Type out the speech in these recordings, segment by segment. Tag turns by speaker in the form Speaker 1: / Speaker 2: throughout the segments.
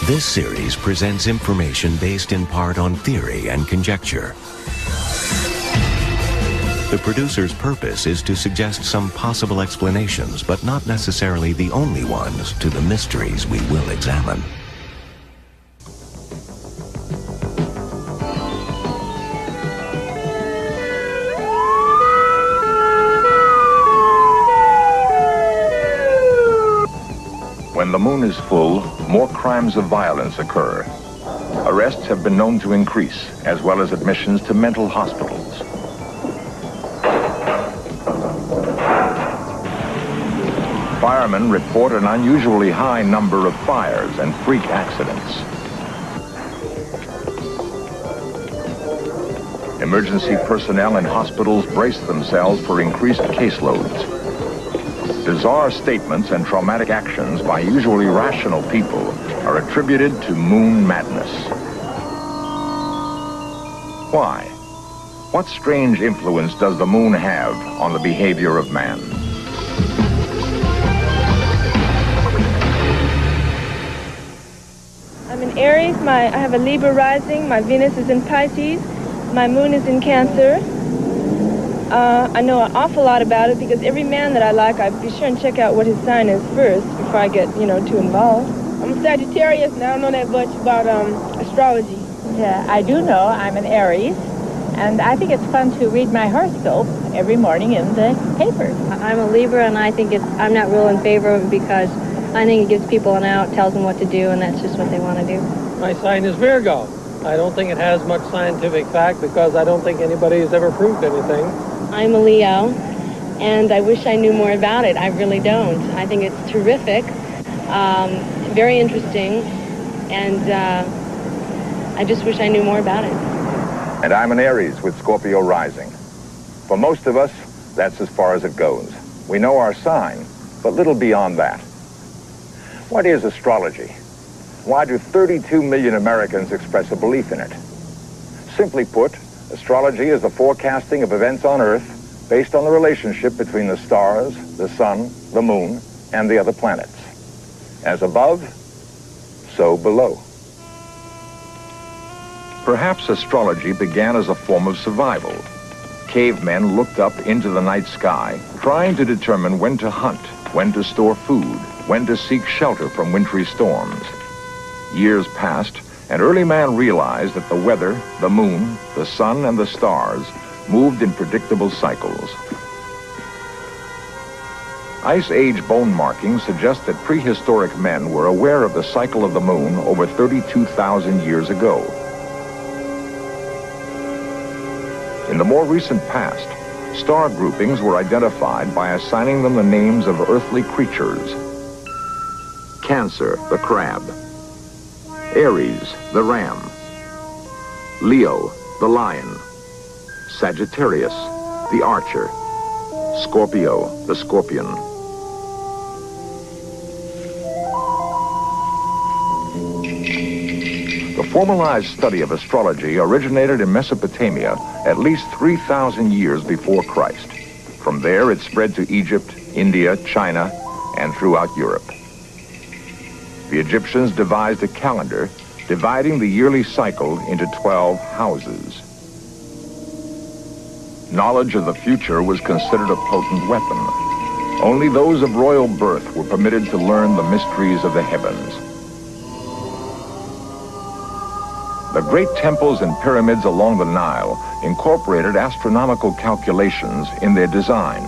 Speaker 1: This series presents information based in part on theory and conjecture. The producer's purpose is to suggest some possible explanations, but not necessarily the only ones, to the mysteries we will examine.
Speaker 2: When the moon is full, more crimes of violence occur. Arrests have been known to increase, as well as admissions to mental hospitals. Firemen report an unusually high number of fires and freak accidents. Emergency personnel in hospitals brace themselves for increased caseloads. Bizarre statements and traumatic actions by usually rational people are attributed to moon madness. Why? What strange influence does the moon have on the behavior of man?
Speaker 3: I'm in Aries. I have a Libra rising. My Venus is in Pisces. My moon is in Cancer. I know an awful lot about it because every man that I like, I be sure and check out what his sign is first before I get, too involved. I'm a Sagittarius and I don't know that much about astrology.
Speaker 4: Yeah, I do know I'm an Aries, and I think it's fun to read my horoscope every morning in the papers.
Speaker 5: I'm a Libra, and I think I'm not real in favor of it because I think it gives people an out, tells them what to do, and that's just what they want to do.
Speaker 6: My sign is Virgo. I don't think it has much scientific fact because I don't think anybody has ever proved anything.
Speaker 5: I'm a Leo, and I wish I knew more about it. I really don't. I think it's terrific, very interesting, and I just wish I knew more about it.
Speaker 2: And I'm an Aries with Scorpio rising. For most of us, that's as far as it goes. We know our sign, but little beyond that. What is astrology? Why do 32 million Americans express a belief in it? Simply put, astrology is the forecasting of events on Earth based on the relationship between the stars, the sun, the moon, and the other planets. As above, so below. Perhaps astrology began as a form of survival. Cavemen looked up into the night sky, trying to determine when to hunt, when to store food, when to seek shelter from wintry storms. Years passed, and early man realized that the weather, the moon, the sun, and the stars moved in predictable cycles. Ice Age bone markings suggest that prehistoric men were aware of the cycle of the moon over 32,000 years ago. In the more recent past, star groupings were identified by assigning them the names of earthly creatures. Cancer, the crab. Aries, the ram. Leo, the lion. Sagittarius, the archer. Scorpio, the scorpion. The formalized study of astrology originated in Mesopotamia at least 3,000 years before Christ. From there, it spread to Egypt, India, China, and throughout Europe. The Egyptians devised a calendar dividing the yearly cycle into 12 houses. Knowledge of the future was considered a potent weapon. Only those of royal birth were permitted to learn the mysteries of the heavens. The great temples and pyramids along the Nile incorporated astronomical calculations in their design.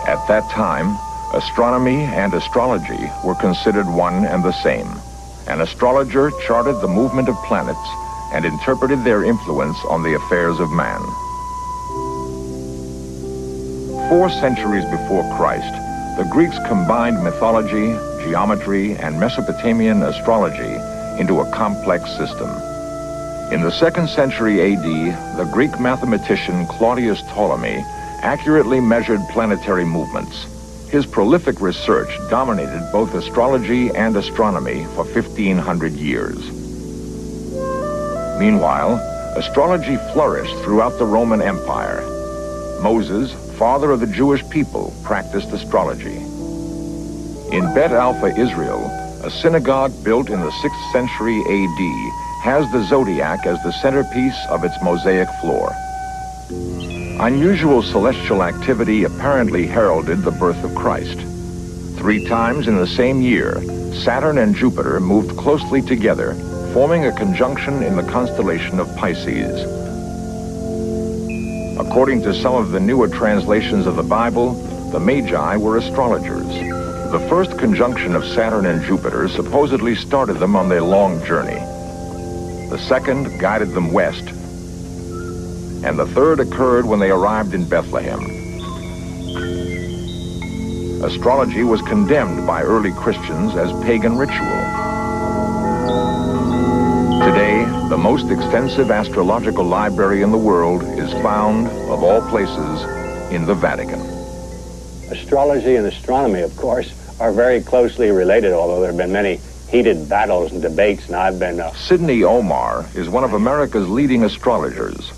Speaker 2: At that time, astronomy and astrology were considered one and the same. An astrologer charted the movement of planets and interpreted their influence on the affairs of man. 4 centuries before Christ, the Greeks combined mythology, geometry, and Mesopotamian astrology into a complex system. In the 2nd century AD, the Greek mathematician Claudius Ptolemy accurately measured planetary movements. His prolific research dominated both astrology and astronomy for 1,500 years. Meanwhile, astrology flourished throughout the Roman Empire. Moses, father of the Jewish people, practiced astrology. In Bet Alpha, Israel, a synagogue built in the 6th century AD has the zodiac as the centerpiece of its mosaic floor. Unusual celestial activity apparently heralded the birth of Christ. 3 times in the same year, Saturn and Jupiter moved closely together, forming a conjunction in the constellation of Pisces. According to some of the newer translations of the Bible, the Magi were astrologers. The first conjunction of Saturn and Jupiter supposedly started them on their long journey. The second guided them west, and the third occurred when they arrived in Bethlehem. Astrology was condemned by early Christians as pagan ritual. Today, the most extensive astrological library in the world is found, of all places, in the Vatican.
Speaker 7: Astrology and astronomy, of course, are very closely related, although there have been many heated battles and debates, and I've been...
Speaker 2: Sidney Omar is one of America's leading astrologers.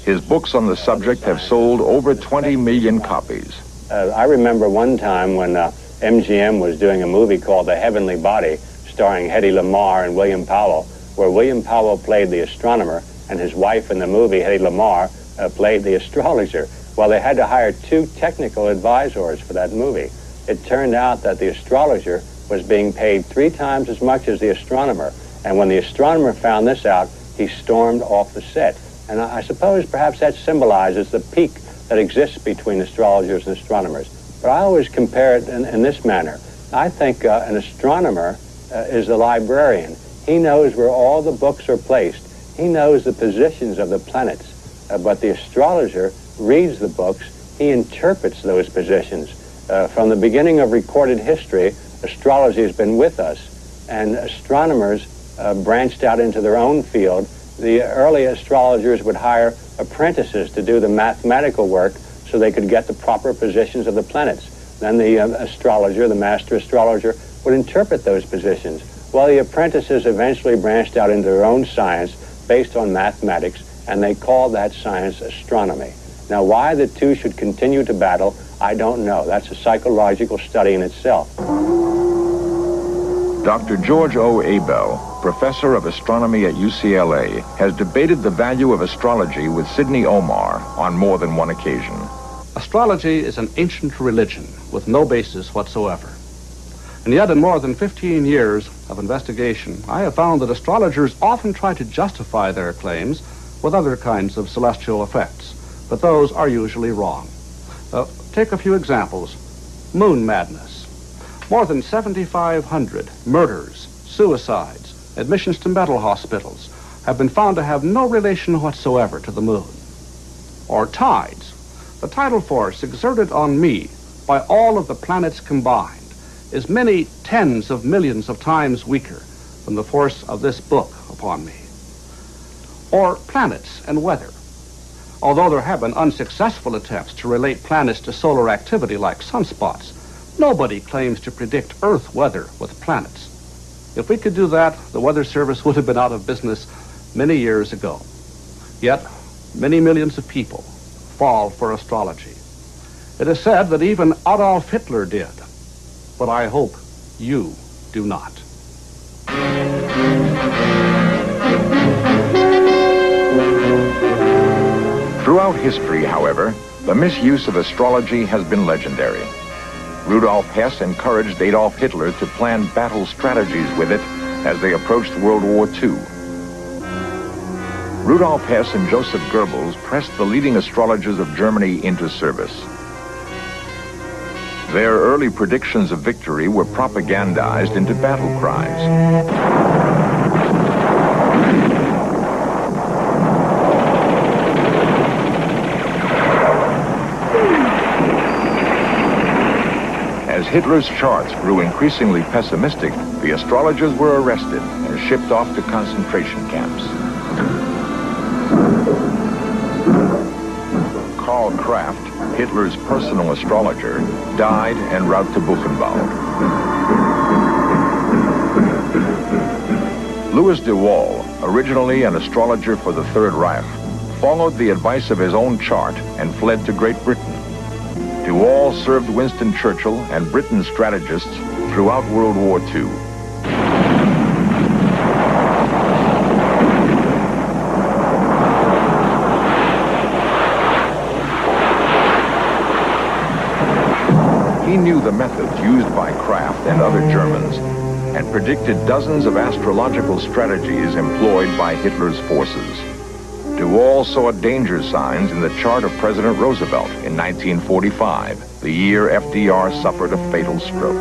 Speaker 2: His books on the subject have sold over 20 million copies.
Speaker 7: I remember one time when MGM was doing a movie called The Heavenly Body, starring Hedy Lamarr and William Powell, where William Powell played the astronomer, and his wife in the movie, Hedy Lamarr, played the astrologer. Well, they had to hire 2 technical advisors for that movie. It turned out that the astrologer was being paid 3 times as much as the astronomer. And when the astronomer found this out, he stormed off the set. And I suppose perhaps that symbolizes the peak that exists between astrologers and astronomers. But I always compare it in this manner. I think an astronomer is the librarian. He knows where all the books are placed. He knows the positions of the planets. But the astrologer reads the books. He interprets those positions. From the beginning of recorded history, astrology has been with us, and astronomers branched out into their own field. The early astrologers would hire apprentices to do the mathematical work so they could get the proper positions of the planets. Then the astrologer, the master astrologer, would interpret those positions. Well, the apprentices eventually branched out into their own science based on mathematics, and they called that science astronomy. Now, why the two should continue to battle, I don't know. That's a psychological study in itself.
Speaker 2: Dr. George O. Abel, professor of astronomy at UCLA, has debated the value of astrology with Sidney Omar on more than one occasion.
Speaker 8: Astrology is an ancient religion with no basis whatsoever. And yet, in more than 15 years of investigation, I have found that astrologers often try to justify their claims with other kinds of celestial effects, but those are usually wrong. Take a few examples. Moon madness. More than 7,500 murders, suicides, admissions to mental hospitals have been found to have no relation whatsoever to the moon. Or tides. The tidal force exerted on me by all of the planets combined is many tens of millions of times weaker than the force of this book upon me. Or planets and weather. Although there have been unsuccessful attempts to relate planets to solar activity like sunspots, nobody claims to predict Earth weather with planets. If we could do that, the Weather Service would have been out of business many years ago. Yet, many millions of people fall for astrology. It is said that even Adolf Hitler did, but I hope you do not.
Speaker 2: Throughout history, however, the misuse of astrology has been legendary. Rudolf Hess encouraged Adolf Hitler to plan battle strategies with it as they approached World War II. Rudolf Hess and Joseph Goebbels pressed the leading astrologers of Germany into service. Their early predictions of victory were propagandized into battle cries. As Hitler's charts grew increasingly pessimistic, the astrologers were arrested and shipped off to concentration camps. Karl Kraft, Hitler's personal astrologer, died en route to Buchenwald. Louis de Waal, originally an astrologer for the Third Reich, followed the advice of his own chart and fled to Great Britain. De Waal served Winston Churchill and Britain's strategists throughout World War II. He knew the methods used by Kraft and other Germans and predicted dozens of astrological strategies employed by Hitler's forces. De Waal saw danger signs in the chart of President Roosevelt in 1945, the year FDR suffered a fatal stroke.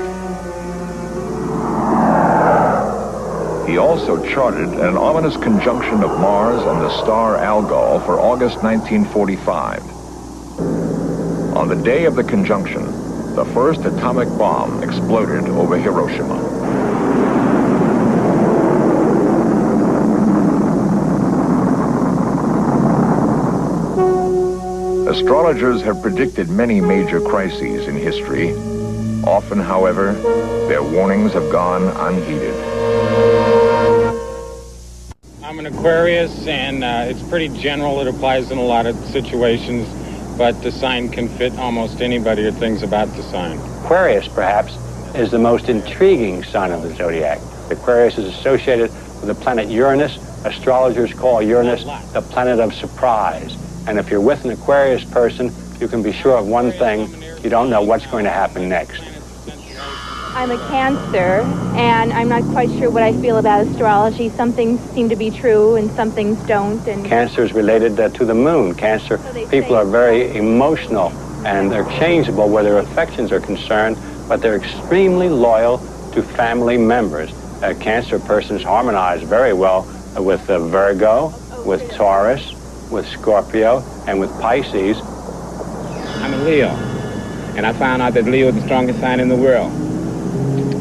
Speaker 2: He also charted an ominous conjunction of Mars and the star Algol for August 1945. On the day of the conjunction, the first atomic bomb exploded over Hiroshima. Astrologers have predicted many major crises in history. Often, however, their warnings have gone unheeded.
Speaker 9: I'm an Aquarius, and it's pretty general. It applies in a lot of situations, but the sign can fit almost anybody or things about the sign.
Speaker 7: Aquarius, perhaps, is the most intriguing sign of the zodiac. Aquarius is associated with the planet Uranus. Astrologers call Uranus the planet of surprise. And if you're with an Aquarius person, you can be sure of one thing: you don't know what's going to happen next.
Speaker 10: I'm a Cancer, and I'm not quite sure what I feel about astrology. Some things seem to be true, and some things don't. And
Speaker 7: Cancer is related to the moon. Cancer people are very emotional, and they're changeable where their affections are concerned, but they're extremely loyal to family members. Cancer persons harmonize very well with Virgo, with Taurus, with Scorpio, and with Pisces.
Speaker 11: I'm a Leo, and I found out that Leo is the strongest sign in the world.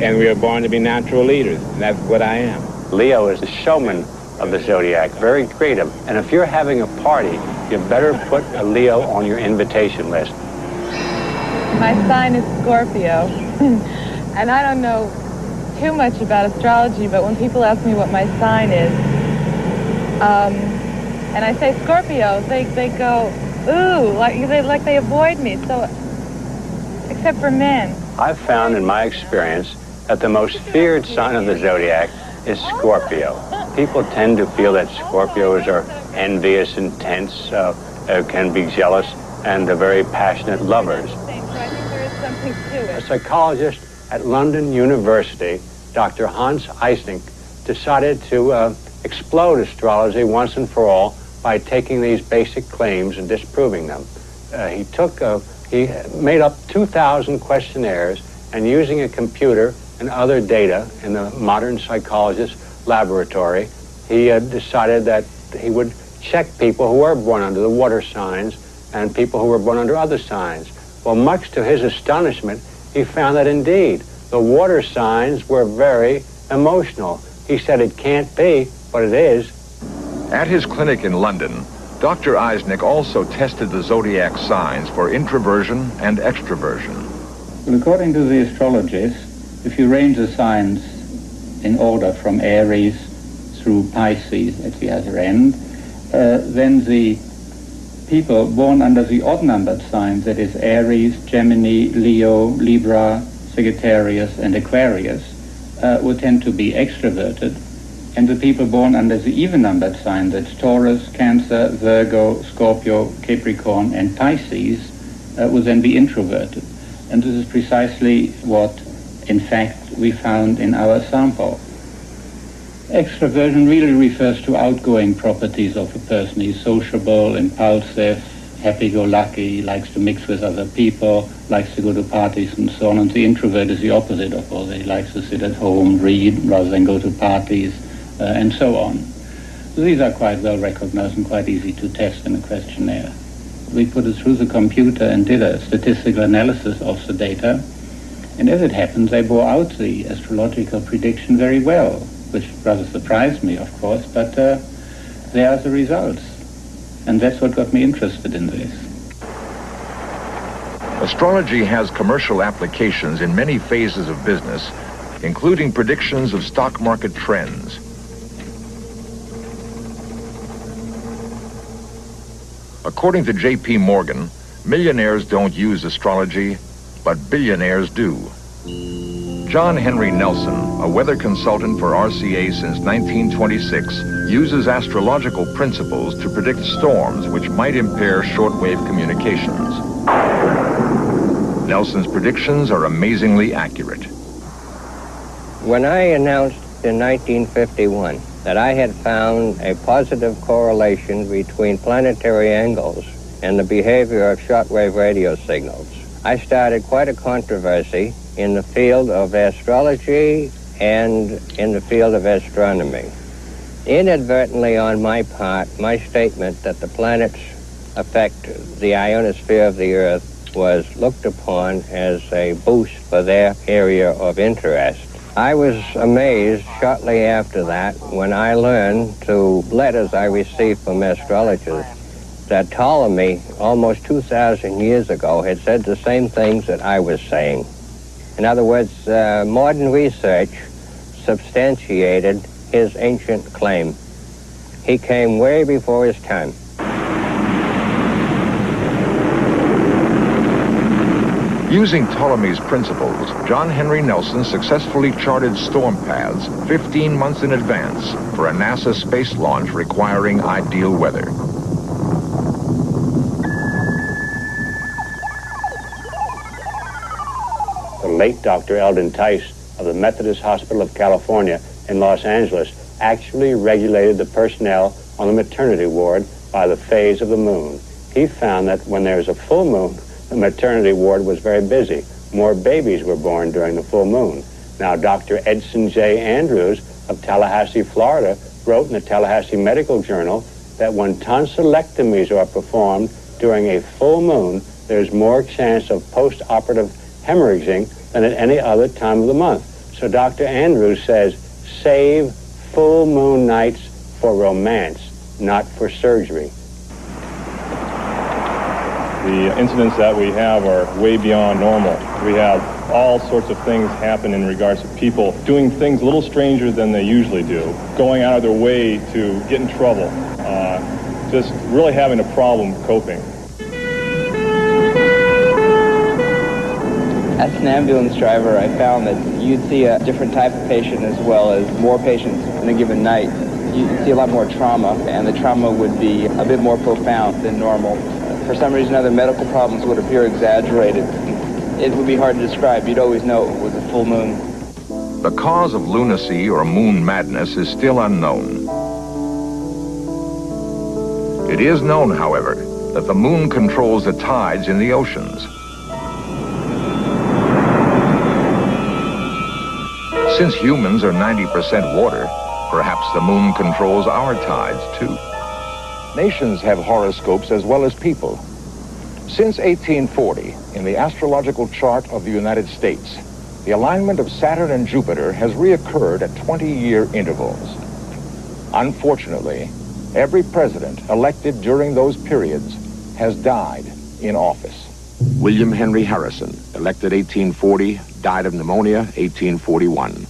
Speaker 11: And we are born to be natural leaders, and that's what I am.
Speaker 7: Leo is the showman of the zodiac, very creative. And if you're having a party, you better put a Leo on your invitation list.
Speaker 12: My sign is Scorpio, and I don't know too much about astrology, but when people ask me what my sign is, and I say Scorpio, they go, ooh, like they avoid me, so, except for men.
Speaker 7: I've found in my experience that the most feared sign of the zodiac is Scorpio. People tend to feel that Scorpios are envious, intense, can be jealous, and they're very passionate lovers.
Speaker 12: So I think there is something to it.
Speaker 7: A psychologist at London University, Dr. Hans Eysenck, decided to explode astrology once and for all by taking these basic claims and disproving them. He made up 2,000 questionnaires, and using a computer and other data in the modern psychologist's laboratory, he decided that he would check people who were born under the water signs and people who were born under other signs. Well, much to his astonishment, he found that indeed the water signs were very emotional. He said it can't be, but it is.
Speaker 2: At his clinic in London, Dr. Eysenck also tested the zodiac signs for introversion and extroversion.
Speaker 13: Well, according to the astrologists, if you range the signs in order from Aries through Pisces at the other end, then the people born under the odd-numbered signs, that is Aries, Gemini, Leo, Libra, Sagittarius, and Aquarius, would tend to be extroverted. And the people born under the even-numbered signs, that's Taurus, Cancer, Virgo, Scorpio, Capricorn, and Pisces, would then be introverted. And this is precisely what, in fact, we found in our sample. Extroversion really refers to outgoing properties of a person. He's sociable, impulsive, happy-go-lucky, likes to mix with other people, likes to go to parties and so on. And the introvert is the opposite of all that. He likes to sit at home, read, rather than go to parties, and so on. So these are quite well recognized and quite easy to test in a questionnaire. We put it through the computer and did a statistical analysis of the data, and as it happens, they bore out the astrological prediction very well, which rather surprised me, of course, but there are the results, and that's what got me interested in this.
Speaker 2: Astrology has commercial applications in many phases of business, including predictions of stock market trends. According to J.P. Morgan, millionaires don't use astrology, but billionaires do. John Henry Nelson, a weather consultant for RCA since 1926, uses astrological principles to predict storms which might impair shortwave communications. Nelson's predictions are amazingly accurate.
Speaker 14: When I announced in 1951 that I had found a positive correlation between planetary angles and the behavior of shortwave radio signals, I started quite a controversy in the field of astrology and in the field of astronomy. Inadvertently on my part, my statement that the planets affect the ionosphere of the Earth was looked upon as a boost for their area of interest. I was amazed shortly after that when I learned through letters I received from astrologers that Ptolemy, almost 2,000 years ago, had said the same things that I was saying. In other words, modern research substantiated his ancient claim. He came way before his time.
Speaker 2: Using Ptolemy's principles, John Henry Nelson successfully charted storm paths 15 months in advance for a NASA space launch requiring ideal weather.
Speaker 7: The late Dr. Eldon Tice of the Methodist Hospital of California in Los Angeles actually regulated the personnel on the maternity ward by the phase of the moon. He found that when there's a full moon, the maternity ward was very busy. More babies were born during the full moon. Now, Dr. Edson J. Andrews of Tallahassee, Florida, wrote in the Tallahassee Medical Journal that when tonsillectomies are performed during a full moon, there's more chance of post-operative hemorrhaging than at any other time of the month. So Dr. Andrews says, save full moon nights for romance, not for surgery.
Speaker 15: The incidents that we have are way beyond normal. We have all sorts of things happen in regards to people doing things a little stranger than they usually do, going out of their way to get in trouble, just really having a problem coping.
Speaker 16: As an ambulance driver, I found that you'd see a different type of patient as well as more patients in a given night. You'd see a lot more trauma, and the trauma would be a bit more profound than normal. For some reason, other medical problems would appear exaggerated. It would be hard to describe. You'd always know it was a full moon.
Speaker 2: The cause of lunacy or moon madness is still unknown. It is known, however, that the moon controls the tides in the oceans. Since humans are 90% water, perhaps the moon controls our tides too. Nations have horoscopes as well as people. Since 1840, in the astrological chart of the United States, the alignment of Saturn and Jupiter has reoccurred at 20-year intervals. Unfortunately, every president elected during those periods has died in office.
Speaker 17: William Henry Harrison, elected 1840, died of pneumonia 1841.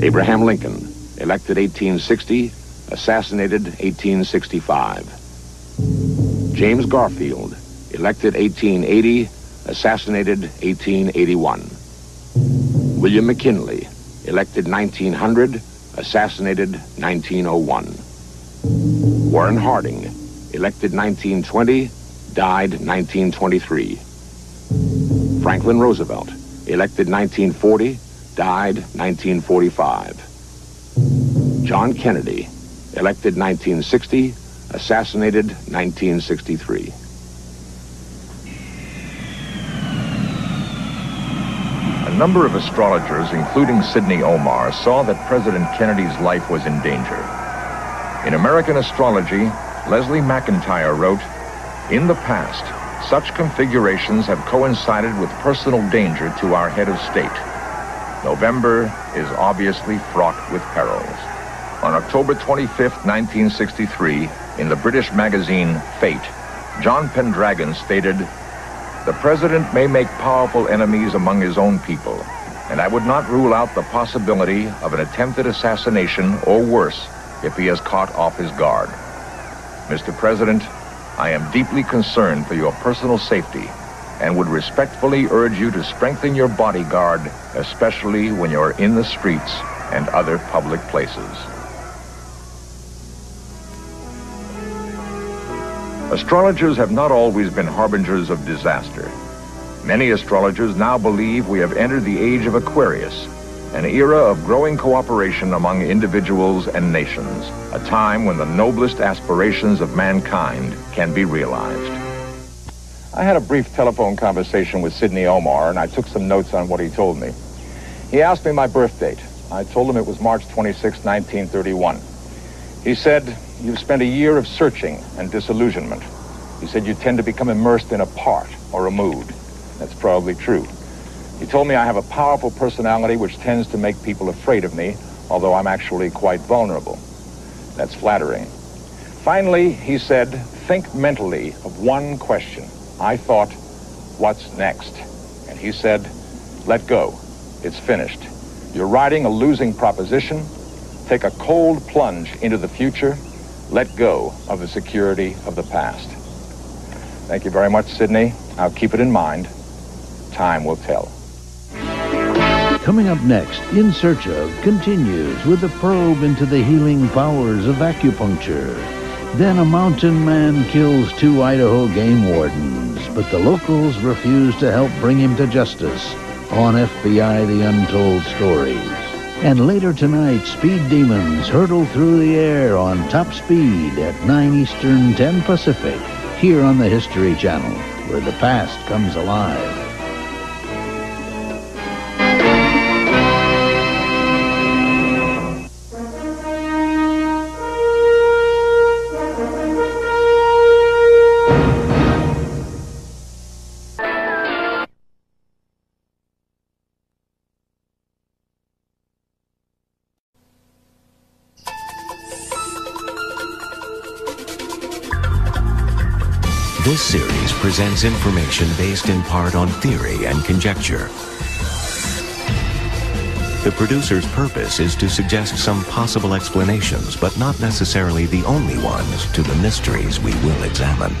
Speaker 17: Abraham Lincoln, elected 1860, assassinated 1865. James Garfield, elected 1880, assassinated 1881. William McKinley, elected 1900, assassinated 1901. Warren Harding, elected 1920, died 1923. Franklin Roosevelt, elected 1940, died 1945. John Kennedy, elected 1960, assassinated 1963.
Speaker 2: A number of astrologers, including Sidney Omar, saw that President Kennedy's life was in danger. In American Astrology, Leslie McIntyre wrote, "In the past, such configurations have coincided with personal danger to our head of state. November is obviously fraught with perils." On October 25, 1963, in the British magazine Fate, John Pendragon stated, "The president may make powerful enemies among his own people, and I would not rule out the possibility of an attempted assassination or worse if he is caught off his guard. Mr. President, I am deeply concerned for your personal safety and would respectfully urge you to strengthen your bodyguard, especially when you're in the streets and other public places." Astrologers have not always been harbingers of disaster. Many astrologers now believe we have entered the age of Aquarius, an era of growing cooperation among individuals and nations, a time when the noblest aspirations of mankind can be realized. I had a brief telephone conversation with Sidney Omar, and I took some notes on what he told me. He asked me my birth date. I told him it was March 26, 1931. He said, "You've spent a year of searching and disillusionment." He said, "You tend to become immersed in a part or a mood." That's probably true. He told me I have a powerful personality which tends to make people afraid of me, although I'm actually quite vulnerable. That's flattering. Finally, he said, "Think mentally of one question." I thought, "What's next?" And he said, "Let go. It's finished. You're riding a losing proposition. Take a cold plunge into the future. Let go of the security of the past." Thank you very much, Sidney. I'll keep it in mind. Time will tell.
Speaker 18: Coming up next, In Search Of continues with a probe into the healing powers of acupuncture. Then a mountain man kills 2 Idaho game wardens, but the locals refuse to help bring him to justice on FBI The Untold Stories. And later tonight, speed demons hurtle through the air on top speed at 9 Eastern, 10 Pacific, here on the History Channel, where the past comes alive.
Speaker 1: This series presents information based in part on theory and conjecture. The producer's purpose is to suggest some possible explanations, but not necessarily the only ones, to the mysteries we will examine.